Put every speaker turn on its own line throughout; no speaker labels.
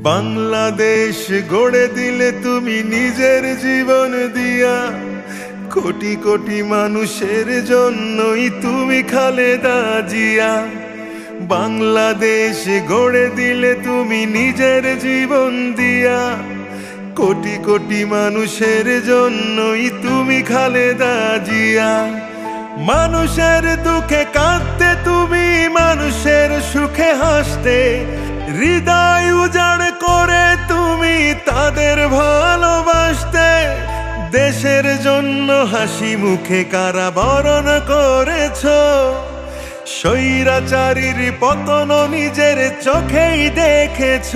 বাংলাদেশ গড়ে দিলে তুমি নিজের জীবন দিয়া, কোটি কোটি মানুষের জন্যই তুমি খালেদা জিয়া। বাংলাদেশ গড়ে দিলে তুমি নিজের জীবন দিয়া, কোটি কোটি মানুষের জন্যই তুমি খালেদা জিয়া। মানুষের দুঃখে কাঁদতে তুমি, মানুষের সুখে হাসতে, হৃদয় উজাড় করে তুমি তাদের ভালোবাসতে। দেশের জন্য হাসি মুখে কারাবরণ করেছ, স্বৈরাচারীর পতন নিজের চোখেই দেখেছ।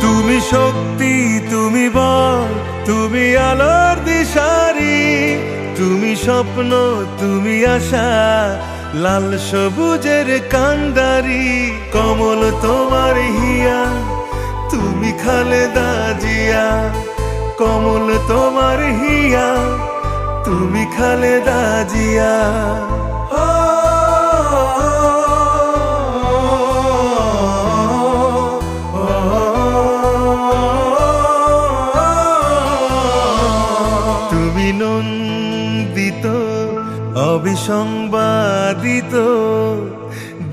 তুমি শক্তি, তুমি বল, তুমি আলোর দিশারি, তুমি স্বপ্ন, তুমি আশা, লাল সবুজের কান্ডারি। কমল তোমার হিয়া, তুমি খালেদা জিয়া। কমল তোমার হিয়া, তুমি খালেদা জিয়া। তুমি নন্দিত, অবিসংবাদিত,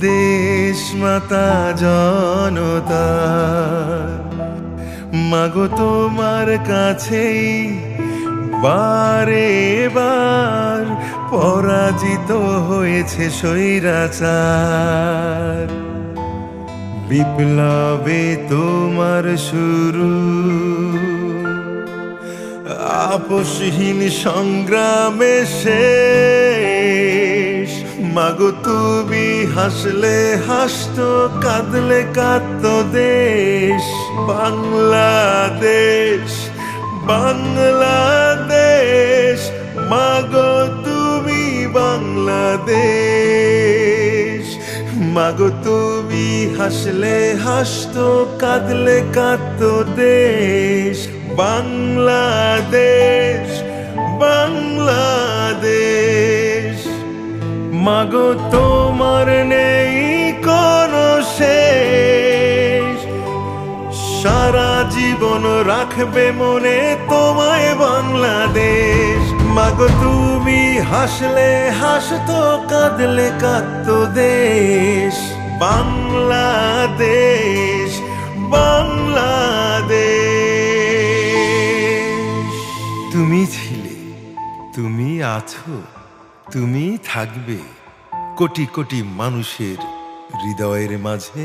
দেশ মাতা জনতা। মাগো তোমার কাছেই বারে বার পরাজিত হয়েছে স্বৈরাচার। বিপ্লবে তোমার শুরু, আপোষহীন সংগ্রামে শেষ। মাগো তুমি হাসলে হাসতো, কাঁদলে কাঁদতো দেশ। বাংলাদেশ, বাংলাদেশ, মাগো তুমি বাংলাদেশ। মাগো তুমি হাসলে হাসতো, কাঁদলে কাঁদতো দেশ। বাংলাদেশ, বাংলাদেশ, মাগো তোমার নেই কোনো শেষ। সারা জীবন রাখবে মনে তোমায় বাংলাদেশ। মাগো তুমি হাসলে হাসতো, কাঁদলে কাঁদতো দেশ। বাংলাদেশ, বাংলাদেশ। তুমি ছিলে, তুমি আছো, তুমি থাকবে কোটি কোটি মানুষের হৃদয়ের মাঝে।